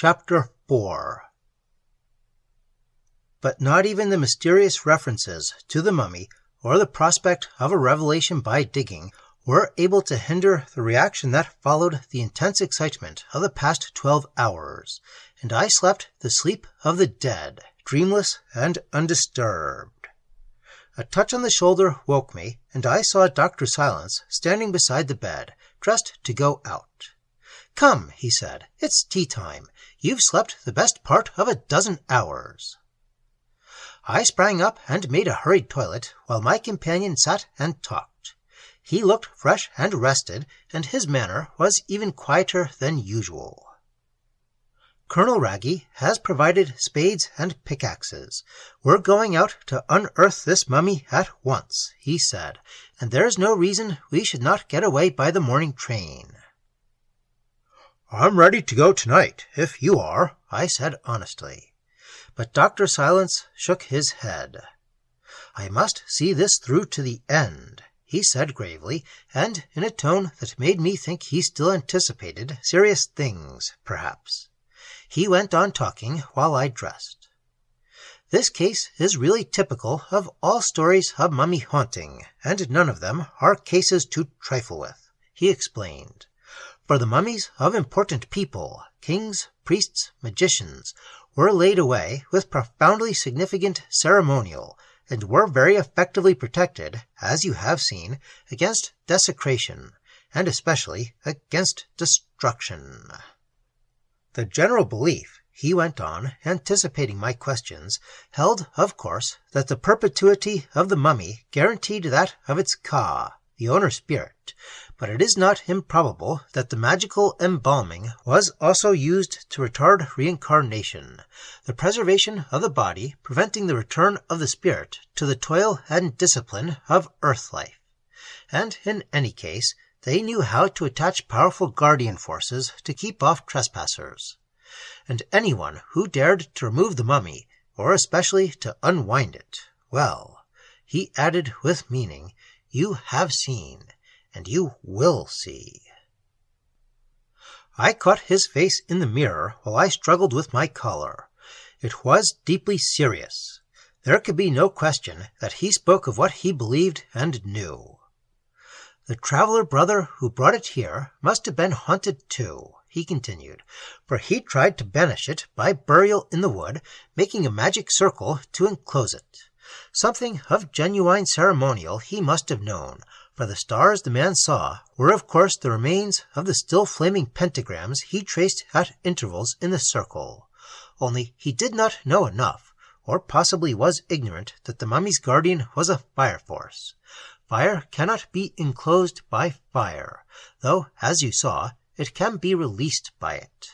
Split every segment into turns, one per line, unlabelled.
Chapter 4. But not even the mysterious references to the mummy or the prospect of a revelation by digging were able to hinder the reaction that followed the intense excitement of the past 12 hours, and I slept the sleep of the dead, dreamless and undisturbed. A touch on the shoulder woke me, and I saw Dr. Silence standing beside the bed, dressed to go out. "Come," he said, "it's tea time. You've slept the best part of a dozen hours." I sprang up and made a hurried toilet, while my companion sat and talked. He looked fresh and rested, and his manner was even quieter than usual. "Colonel Wragge has provided spades and pickaxes. We're going out to unearth this mummy at once," he said, "and there's no reason we should not get away by the morning train." "I'm ready to go tonight, if you are," I said honestly. But Dr. Silence shook his head. "I must see this through to the end," he said gravely, and in a tone that made me think he still anticipated serious things, perhaps. He went on talking while I dressed. "This case is really typical of all stories of mummy haunting, and none of them are cases to trifle with," he explained. "For the mummies of important people, kings, priests, magicians, were laid away with profoundly significant ceremonial, and were very effectively protected, as you have seen, against desecration, and especially against destruction. The general belief," he went on, anticipating my questions, "held, of course, that the perpetuity of the mummy guaranteed that of its ka, the owner spirit, but it is not improbable that the magical embalming was also used to retard reincarnation, the preservation of the body preventing the return of the spirit to the toil and discipline of earth life. And in any case, they knew how to attach powerful guardian forces to keep off trespassers. And anyone who dared to remove the mummy, or especially to unwind it, well," he added with meaning, "you have seen, and you will see." I caught his face in the mirror while I struggled with my collar. It was deeply serious. There could be no question that he spoke of what he believed and knew. "The traveler brother who brought it here must have been haunted too," he continued, "for he tried to banish it by burial in the wood, making a magic circle to enclose it. Something of genuine ceremonial he must have known, for the stars the man saw were of course the remains of the still flaming pentagrams he traced at intervals in the circle. Only he did not know enough, or possibly was ignorant, that the mummy's guardian was a fire force. Fire cannot be enclosed by fire, though, as you saw, it can be released by it."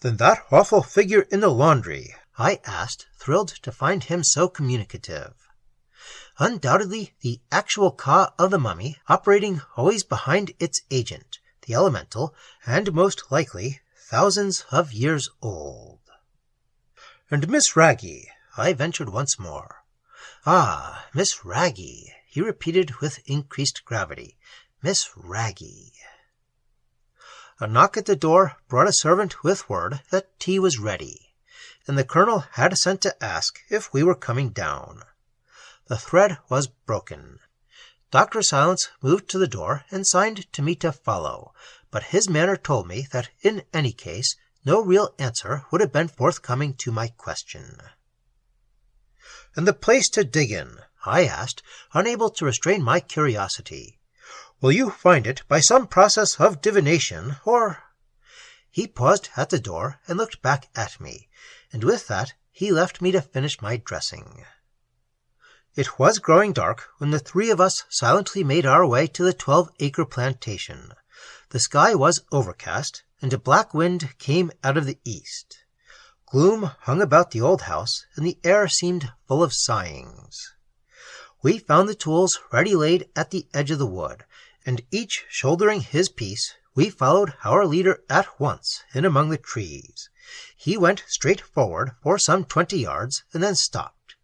"Then that awful figure in the laundry?" I asked, thrilled to find him so communicative. "Undoubtedly the actual ka of the mummy, operating always behind its agent, the elemental, and most likely thousands of years old." "And Miss Wragge?" I ventured once more. "Ah, Miss Wragge," he repeated with increased gravity. "Miss Wragge." A knock at the door brought a servant with word that tea was ready, and the colonel had sent to ask if we were coming down. The thread was broken. Dr. Silence moved to the door and signed to me to follow, but his manner told me that in any case no real answer would have been forthcoming to my question. "And the place to dig in?" I asked, unable to restrain my curiosity. "Will you find it by some process of divination, or—" He paused at the door and looked back at me, and with that he left me to finish my dressing. It was growing dark when the three of us silently made our way to the 12-acre plantation. The sky was overcast, and a black wind came out of the east. Gloom hung about the old house, and the air seemed full of sighings. We found the tools ready laid at the edge of the wood, and each shouldering his piece, we followed our leader at once in among the trees. He went straight forward for some 20 yards, and then stopped.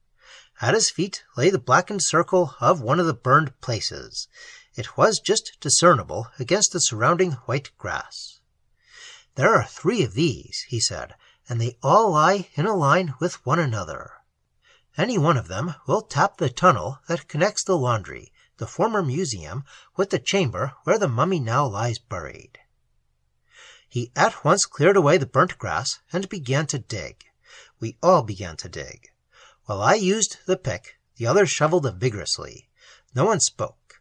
At his feet lay the blackened circle of one of the burned places. It was just discernible against the surrounding white grass. "There are 3 of these," he said, "and they all lie in a line with one another. Any one of them will tap the tunnel that connects the laundry, the former museum, with the chamber where the mummy now lies buried." He at once cleared away the burnt grass and began to dig. We all began to dig. While I used the pick, the others shoveled vigorously. No one spoke.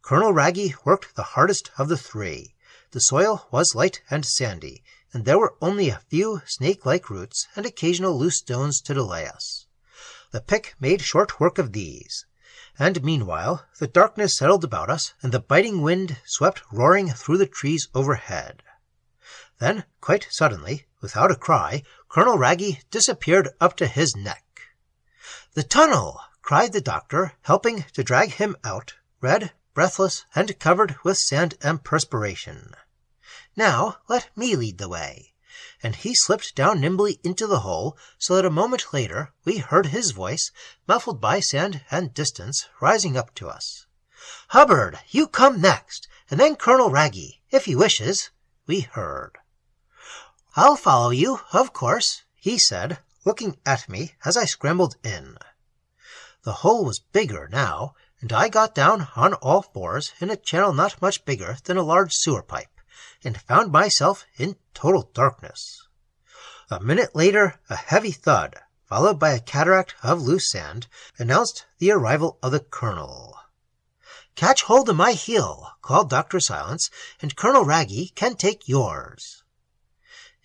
Colonel Wragge worked the hardest of the 3. The soil was light and sandy, and there were only a few snake-like roots and occasional loose stones to delay us. The pick made short work of these, and meanwhile the darkness settled about us, and the biting wind swept roaring through the trees overhead. Then, quite suddenly, without a cry, Colonel Wragge disappeared up to his neck. "The tunnel!" cried the doctor, helping to drag him out, red, breathless, and covered with sand and perspiration. "Now let me lead the way." And he slipped down nimbly into the hole, so that a moment later we heard his voice, muffled by sand and distance, rising up to us. "Hubbard, you come next, and then Colonel Wragge, if he wishes," we heard. "I'll follow you, of course," he said, looking at me as I scrambled in. The hole was bigger now, and I got down on all fours in a channel not much bigger than a large sewer pipe, and found myself in total darkness. A minute later, a heavy thud, followed by a cataract of loose sand, announced the arrival of the colonel. "Catch hold of my heel," called Dr. Silence, "and Colonel Wragge can take yours."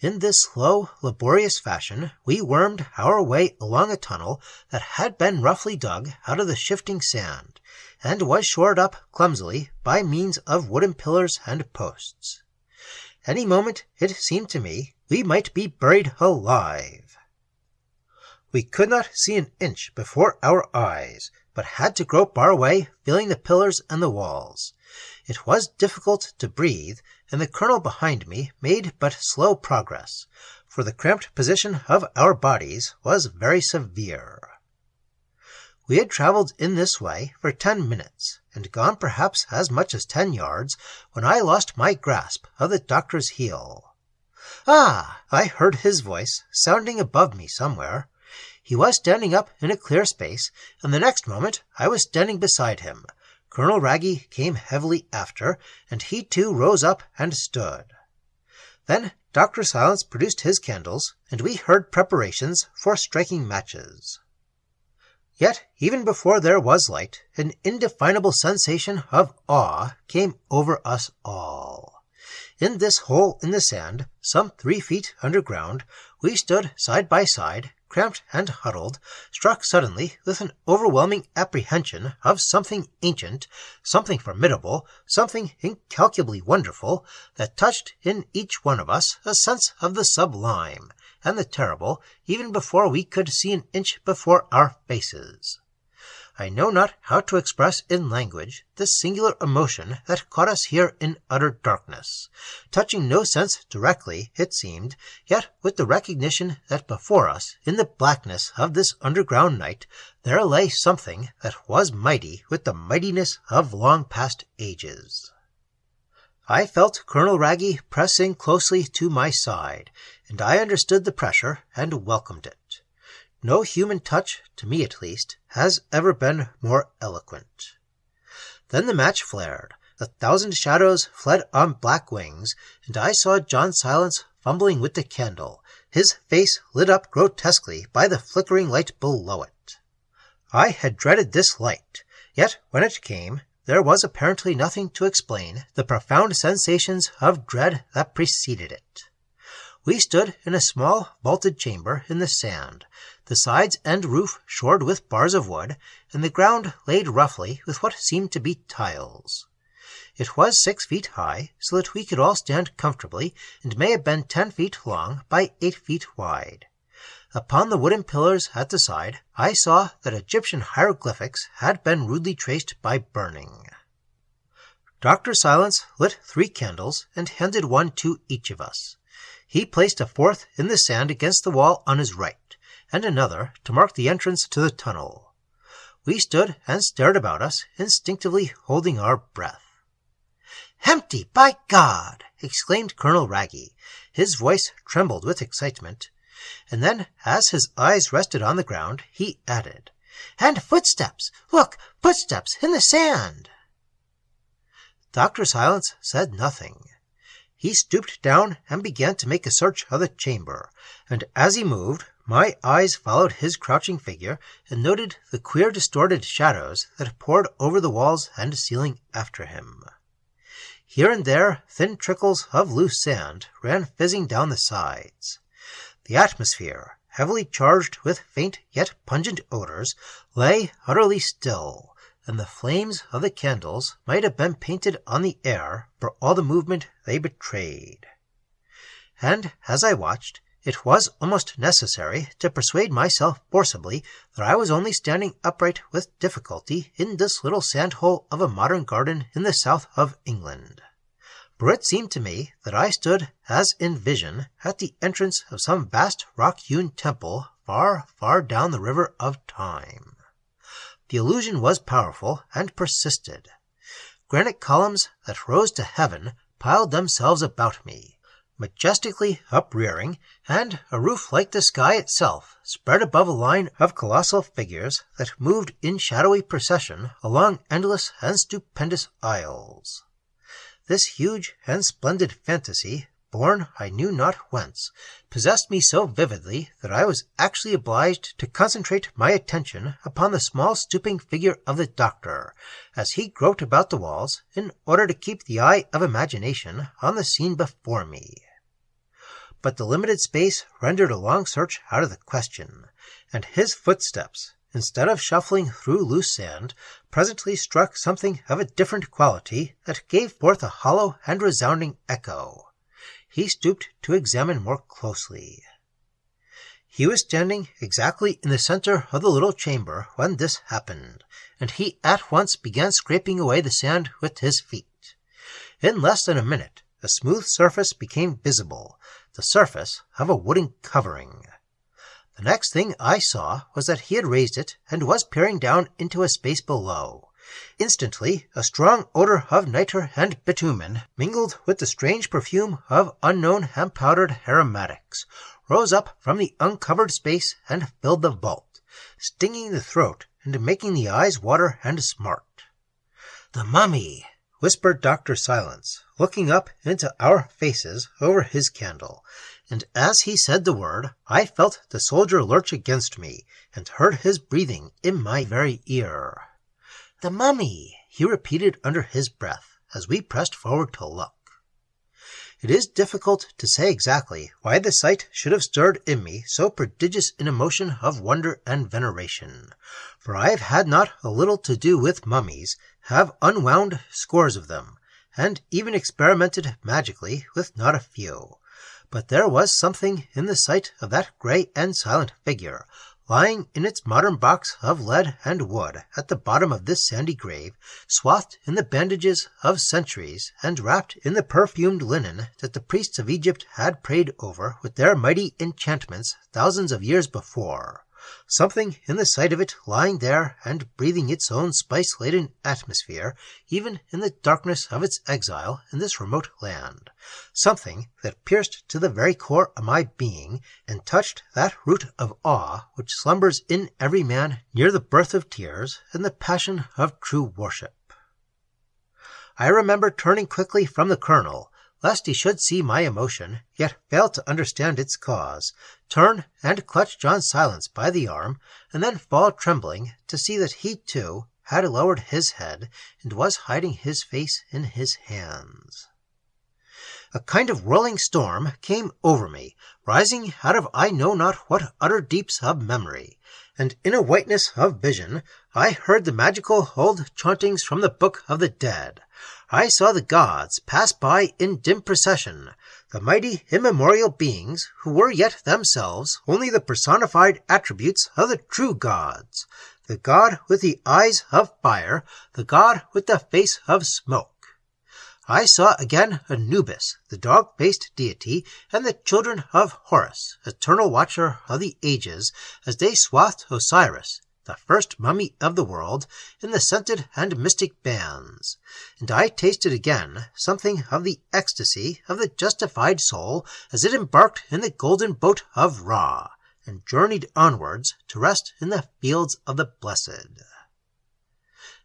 In this slow, laborious fashion we wormed our way along a tunnel that had been roughly dug out of the shifting sand, and was shored up clumsily by means of wooden pillars and posts. Any moment, it seemed to me, we might be buried alive. We could not see an inch before our eyes, but had to grope our way, feeling the pillars and the walls. It was difficult to breathe, and the colonel behind me made but slow progress, for the cramped position of our bodies was very severe. We had traveled in this way for 10 minutes, and gone perhaps as much as 10 yards, when I lost my grasp of the doctor's heel. "Ah!" I heard his voice, sounding above me somewhere. He was standing up in a clear space, and the next moment I was standing beside him. Colonel Wragge came heavily after, and he too rose up and stood. Then Dr. Silence produced his candles, and we heard preparations for striking matches. Yet, even before there was light, an indefinable sensation of awe came over us all. In this hole in the sand, some 3 feet underground, we stood side by side, cramped and huddled, struck suddenly with an overwhelming apprehension of something ancient, something formidable, something incalculably wonderful, that touched in each one of us a sense of the sublime and the terrible, even before we could see an inch before our faces. I know not how to express in language this singular emotion that caught us here in utter darkness, touching no sense directly, it seemed, yet with the recognition that before us, in the blackness of this underground night, there lay something that was mighty with the mightiness of long past ages. I felt Colonel Wragge pressing closely to my side, and I understood the pressure and welcomed it. No human touch, to me at least, has ever been more eloquent. Then the match flared, the 1,000 shadows fled on black wings, and I saw John Silence fumbling with the candle, his face lit up grotesquely by the flickering light below it. I had dreaded this light, yet when it came, there was apparently nothing to explain the profound sensations of dread that preceded it. We stood in a small vaulted chamber in the sand, the sides and roof shored with bars of wood, and the ground laid roughly with what seemed to be tiles. It was 6 feet high, so that we could all stand comfortably, and may have been 10 feet long by 8 feet wide. Upon the wooden pillars at the side, I saw that Egyptian hieroglyphics had been rudely traced by burning. Dr. Silence lit 3 candles and handed one to each of us. He placed a 4th in the sand against the wall on his right, and another to mark the entrance to the tunnel. We stood and stared about us, instinctively holding our breath. "Empty, by God!" exclaimed Colonel Wragge. His voice trembled with excitement, and then, as his eyes rested on the ground, he added, "And footsteps! Look, footsteps in the sand!" Dr. Silence said nothing. He stooped down and began to make a search of the chamber, and as he moved, my eyes followed his crouching figure and noted the queer distorted shadows that poured over the walls and ceiling after him. Here and there thin trickles of loose sand ran fizzing down the sides. The atmosphere, heavily charged with faint yet pungent odors, lay utterly still, and the flames of the candles might have been painted on the air for all the movement they betrayed. And as I watched, it was almost necessary to persuade myself forcibly that I was only standing upright with difficulty in this little sand-hole of a modern garden in the south of England. For it seemed to me that I stood, as in vision, at the entrance of some vast rock-hewn temple far, far down the river of time. The illusion was powerful and persisted. Granite columns that rose to heaven piled themselves about me, majestically uprearing, and a roof like the sky itself spread above a line of colossal figures that moved in shadowy procession along endless and stupendous aisles. This huge and splendid fantasy, born I knew not whence, possessed me so vividly that I was actually obliged to concentrate my attention upon the small stooping figure of the doctor, as he groped about the walls in order to keep the eye of imagination on the scene before me. But the limited space rendered a long search out of the question, and his footsteps, instead of shuffling through loose sand, presently struck something of a different quality that gave forth a hollow and resounding echo. He stooped to examine more closely. He was standing exactly in the center of the little chamber when this happened, and he at once began scraping away the sand with his feet. In less than a minute, a smooth surface became visible, the surface of a wooden covering. The next thing I saw was that he had raised it and was peering down into a space below. Instantly, a strong odor of nitre and bitumen, mingled with the strange perfume of unknown hand-powdered aromatics, rose up from the uncovered space and filled the vault, stinging the throat and making the eyes water and smart. "The mummy!" whispered Dr. Silence, looking up into our faces over his candle, and as he said the word, I felt the soldier lurch against me, and heard his breathing in my very ear. "The mummy!" he repeated under his breath, as we pressed forward to look. It is difficult to say exactly why the sight should have stirred in me so prodigious an emotion of wonder and veneration, for I have had not a little to do with mummies, have unwound scores of them, and even experimented magically with not a few. But there was something in the sight of that grey and silent figure, lying in its modern box of lead and wood at the bottom of this sandy grave, swathed in the bandages of centuries, and wrapped in the perfumed linen that the priests of Egypt had prayed over with their mighty enchantments thousands of years before. Something in the sight of it lying there and breathing its own spice-laden atmosphere, even in the darkness of its exile in this remote land. Something that pierced to the very core of my being, and touched that root of awe which slumbers in every man near the birth of tears and the passion of true worship. I remember turning quickly from the colonel, lest he should see my emotion, yet fail to understand its cause, turn and clutch John Silence by the arm, and then fall trembling to see that he, too, had lowered his head, and was hiding his face in his hands. A kind of whirling storm came over me, rising out of I know not what utter deeps of memory, and in a whiteness of vision I heard the magical old chauntings from the Book of the Dead. I saw the gods pass by in dim procession, the mighty immemorial beings who were yet themselves only the personified attributes of the true gods, the god with the eyes of fire, the god with the face of smoke. I saw again Anubis, the dog-faced deity, and the children of Horus, eternal watcher of the ages, as they swathed Osiris, the first mummy of the world, in the scented and mystic bands, and I tasted again something of the ecstasy of the justified soul as it embarked in the golden boat of Ra, and journeyed onwards to rest in the fields of the blessed.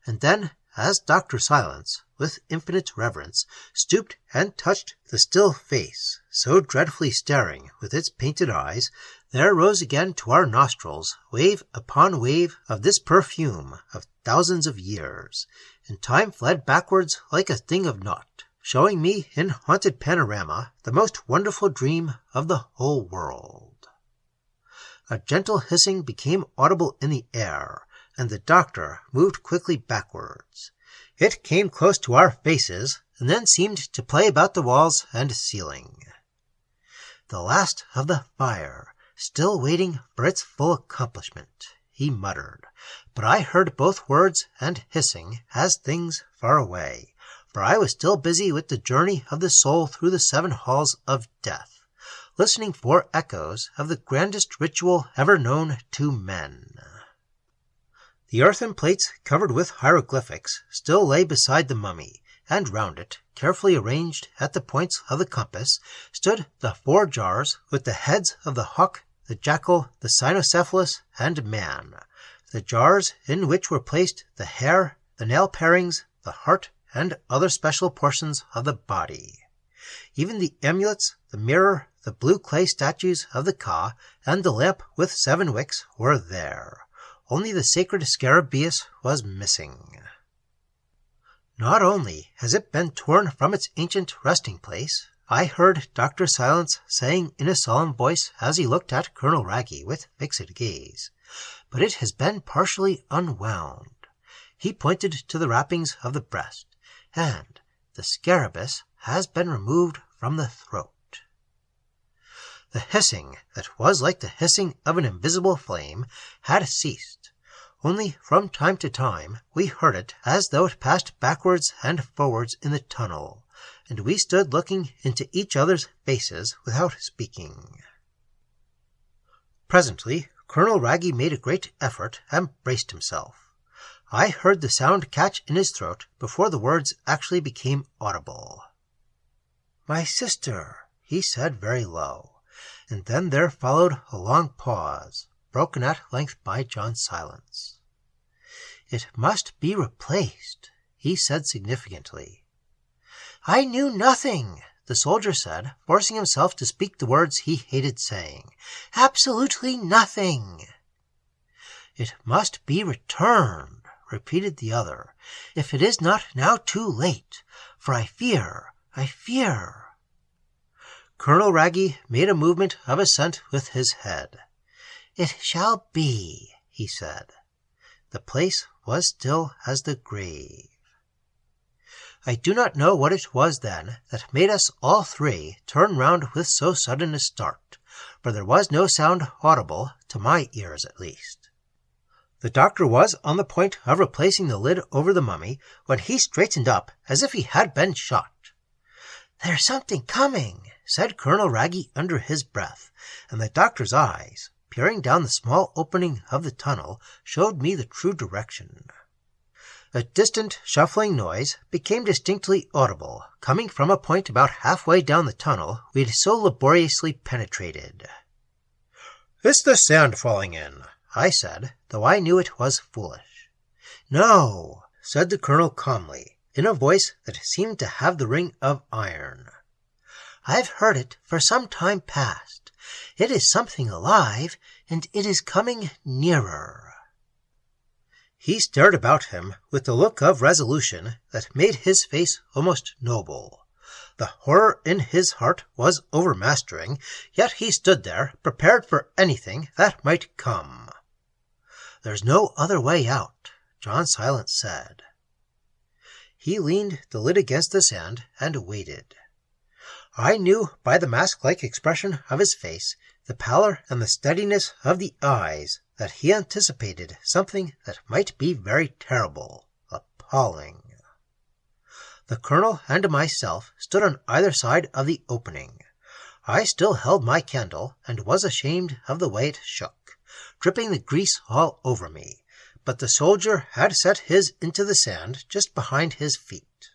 And then, as Dr. Silence, with infinite reverence, stooped and touched the still face, so dreadfully staring with its painted eyes, there rose again to our nostrils wave upon wave of this perfume of thousands of years, and time fled backwards like a thing of naught, showing me in haunted panorama the most wonderful dream of the whole world. A gentle hissing became audible in the air, and the doctor moved quickly backwards. It came close to our faces, and then seemed to play about the walls and ceiling. The last of the fire, still waiting for its full accomplishment, he muttered, but I heard both words and hissing as things far away, for I was still busy with the journey of the soul through the 7 halls of death, listening for echoes of the grandest ritual ever known to men. The earthen plates covered with hieroglyphics still lay beside the mummy, and round it, carefully arranged at the points of the compass, stood the 4 jars with the heads of the hawk, the jackal, the cynocephalus, and man, the jars in which were placed the hair, the nail parings, the heart, and other special portions of the body. Even the amulets, the mirror, the blue clay statues of the Ka, and the lamp with 7 wicks were there. Only the sacred scarabaeus was missing. Not only has it been torn from its ancient resting place, I heard Dr. Silence saying in a solemn voice as he looked at Colonel Wragge with fixed gaze, but it has been partially unwound. He pointed to the wrappings of the breast, and the scarabaeus has been removed from the throat. The hissing that was like the hissing of an invisible flame had ceased. Only from time to time we heard it as though it passed backwards and forwards in the tunnel, and we stood looking into each other's faces without speaking. Presently Colonel Wragge made a great effort and braced himself. I heard the sound catch in his throat before the words actually became audible. "My sister," he said very low, and then there followed a long pause, broken at length by John Silence. "It must be replaced," he said significantly. "I knew nothing," the soldier said, forcing himself to speak the words he hated saying. "Absolutely nothing." "It must be returned," repeated the other, "if it is not now too late, for I fear. Colonel Wragge made a movement of assent with his head. "It shall be," he said. The place was still as the grave. I do not know what it was then that made us all 3 turn round with so sudden a start, for there was no sound audible, to my ears at least. The doctor was on the point of replacing the lid over the mummy when he straightened up as if he had been shot. "There's something coming," said Colonel Wragge under his breath, and the doctor's eyes, peering down the small opening of the tunnel, showed me the true direction. A distant shuffling noise became distinctly audible, coming from a point about halfway down the tunnel we had so laboriously penetrated. "It's the sand falling in," I said, though I knew it was foolish. "No," said the colonel calmly, in a voice that seemed to have the ring of iron. "I've heard it for some time past. It is something alive, and it is coming nearer." He stared about him with the look of resolution that made his face almost noble. The horror in his heart was overmastering, yet he stood there prepared for anything that might come. "There's no other way out," John Silence said. He leaned the lid against the sand and waited. I knew by the mask-like expression of his face, the pallor and the steadiness of the eyes, that he anticipated something that might be very terrible, appalling. The colonel and myself stood on either side of the opening. I still held my candle, and was ashamed of the way it shook, dripping the grease all over me, but the soldier had set his into the sand just behind his feet.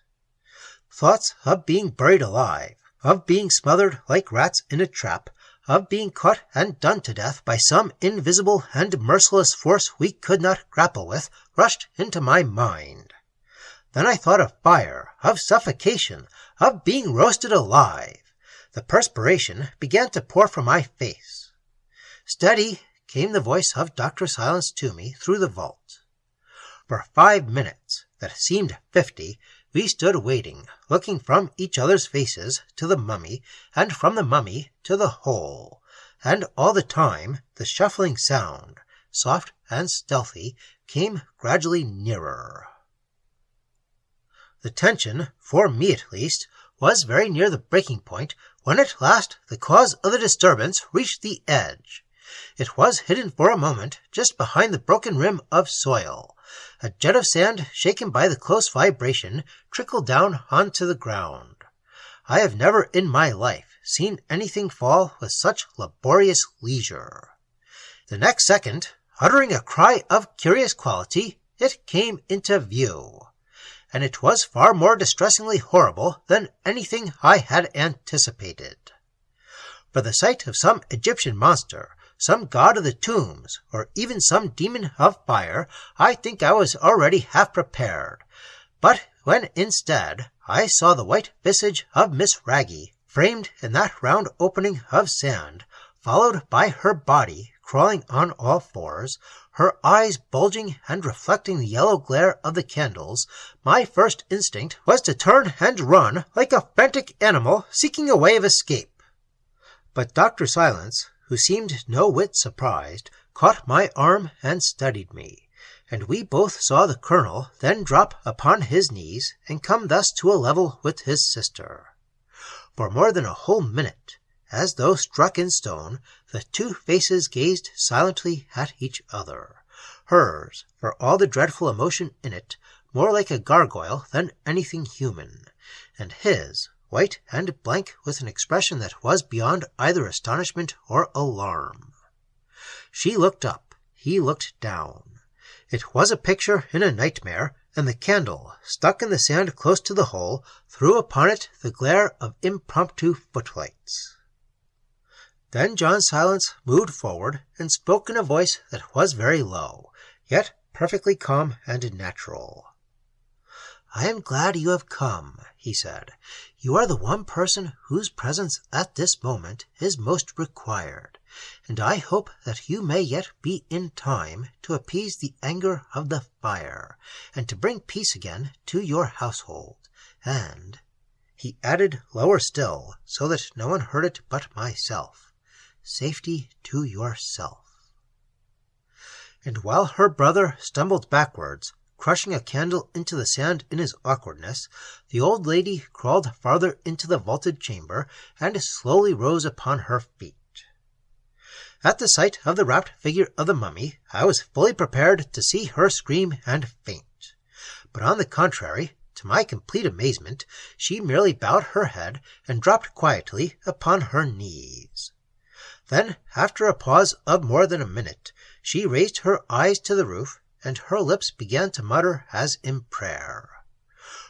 Thoughts of being buried alive, of being smothered like rats in a trap, of being caught and done to death by some invisible and merciless force we could not grapple with, rushed into my mind. Then I thought of fire, of suffocation, of being roasted alive. The perspiration began to pour from my face. "Steady," came the voice of Dr. Silence to me through the vault. For 5 minutes, that seemed 50, we stood waiting, looking from each other's faces to the mummy, and from the mummy to the hole, and all the time the shuffling sound, soft and stealthy, came gradually nearer. The tension, for me at least, was very near the breaking point when at last the cause of the disturbance reached the edge. It was hidden for a moment just behind the broken rim of soil. A jet of sand, shaken by the close vibration, trickled down onto the ground. I have never in my life seen anything fall with such laborious leisure. The next second, uttering a cry of curious quality, it came into view. And it was far more distressingly horrible than anything I had anticipated. For the sight of some Egyptian monster, some god of the tombs, or even some demon of fire, I think I was already half prepared. But when instead I saw the white visage of Miss Wragge, framed in that round opening of sand, followed by her body crawling on all fours, her eyes bulging and reflecting the yellow glare of the candles, my first instinct was to turn and run like a frantic animal seeking a way of escape. But Dr. Silence, who seemed no whit surprised, caught my arm and steadied me, and we both saw the colonel then drop upon his knees and come thus to a level with his sister. For more than a whole minute, as though struck in stone, the two faces gazed silently at each other, hers, for all the dreadful emotion in it, more like a gargoyle than anything human, and his, white and blank with an expression that was beyond either astonishment or alarm. She looked up, he looked down. It was a picture in a nightmare, and the candle, stuck in the sand close to the hole, threw upon it the glare of impromptu footlights. Then John Silence moved forward and spoke in a voice that was very low, yet perfectly calm and natural. "I am glad you have come," he said. "You are the one person whose presence at this moment is most required, and I hope that you may yet be in time to appease the anger of the fire, and to bring peace again to your household, and," he added lower still, so that no one heard it but myself, "safety to yourself." And while her brother stumbled backwards, crushing a candle into the sand in his awkwardness, the old lady crawled farther into the vaulted chamber and slowly rose upon her feet. At the sight of the wrapped figure of the mummy, I was fully prepared to see her scream and faint. But on the contrary, to my complete amazement, she merely bowed her head and dropped quietly upon her knees. Then, after a pause of more than a minute, she raised her eyes to the roof, and her lips began to mutter as in prayer.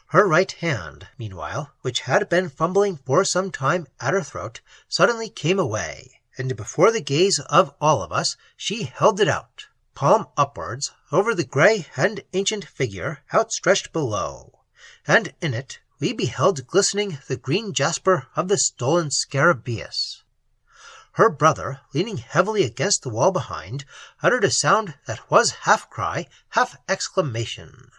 Her right hand, meanwhile, which had been fumbling for some time at her throat, suddenly came away, and before the gaze of all of us, she held it out, palm upwards, over the grey and ancient figure outstretched below, and in it we beheld glistening the green jasper of the stolen scarabaeus. Her brother, leaning heavily against the wall behind, uttered a sound that was half cry, half exclamation.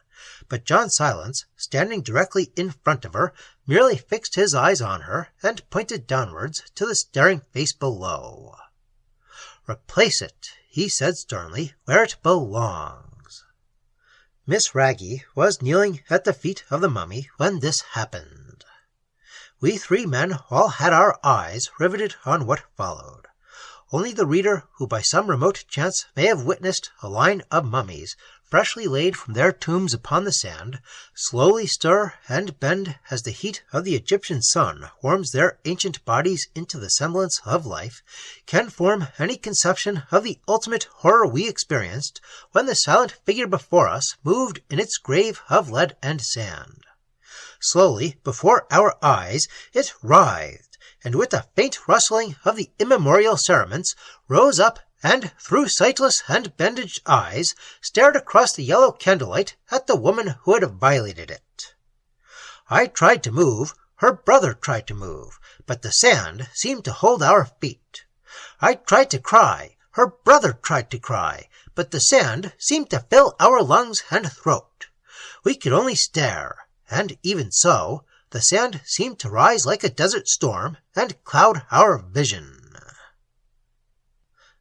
But John Silence, standing directly in front of her, merely fixed his eyes on her and pointed downwards to the staring face below. "Replace it," he said sternly, "where it belongs." Miss Wragge was kneeling at the feet of the mummy when this happened. We three men all had our eyes riveted on what followed. Only the reader who by some remote chance may have witnessed a line of mummies, freshly laid from their tombs upon the sand, slowly stir and bend as the heat of the Egyptian sun warms their ancient bodies into the semblance of life, can form any conception of the ultimate horror we experienced when the silent figure before us moved in its grave of lead and sand. Slowly, before our eyes, it writhed, and with a faint rustling of the immemorial cerements, rose up and, through sightless and bandaged eyes, stared across the yellow candlelight at the woman who had violated it. I tried to move, her brother tried to move, but the sand seemed to hold our feet. I tried to cry, her brother tried to cry, but the sand seemed to fill our lungs and throat. We could only stare, and even so, the sand seemed to rise like a desert storm and cloud our vision.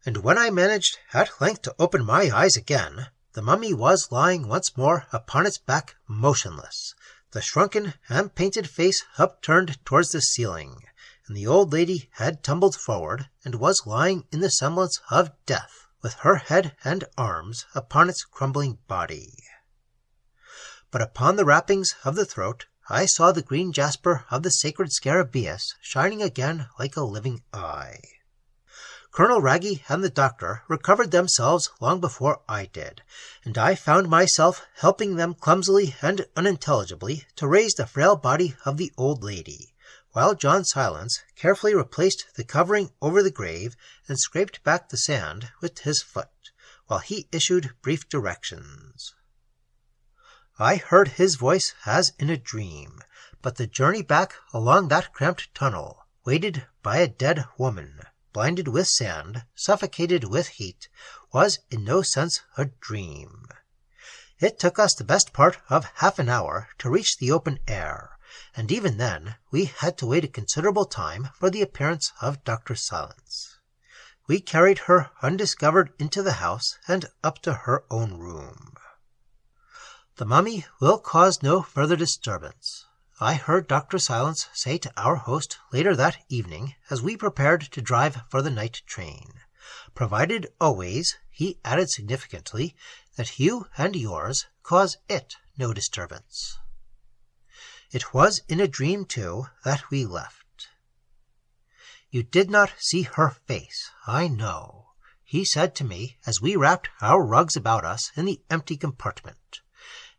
And when I managed at length to open my eyes again, the mummy was lying once more upon its back motionless, the shrunken and painted face upturned towards the ceiling, and the old lady had tumbled forward and was lying in the semblance of death, with her head and arms upon its crumbling body. But upon the wrappings of the throat I saw the green jasper of the sacred scarabaeus shining again like a living eye. Colonel Wragge and the doctor recovered themselves long before I did, and I found myself helping them clumsily and unintelligibly to raise the frail body of the old lady, while John Silence carefully replaced the covering over the grave and scraped back the sand with his foot, while he issued brief directions. I heard his voice as in a dream, but the journey back along that cramped tunnel, weighted by a dead woman, blinded with sand, suffocated with heat, was in no sense a dream. It took us the best part of half an hour to reach the open air, and even then we had to wait a considerable time for the appearance of Dr. Silence. We carried her undiscovered into the house and up to her own room. The mummy will cause no further disturbance, I heard Dr. Silence say to our host later that evening as we prepared to drive for the night train. Provided always, he added significantly, that you and yours cause it no disturbance. It was in a dream, too, that we left. You did not see her face, I know, he said to me as we wrapped our rugs about us in the empty compartment.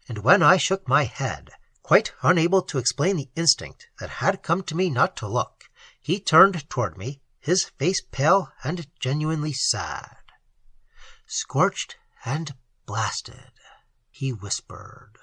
And when I shook my head, quite unable to explain the instinct that had come to me not to look, he turned toward me, his face pale and genuinely sad. "Scorched and blasted," he whispered.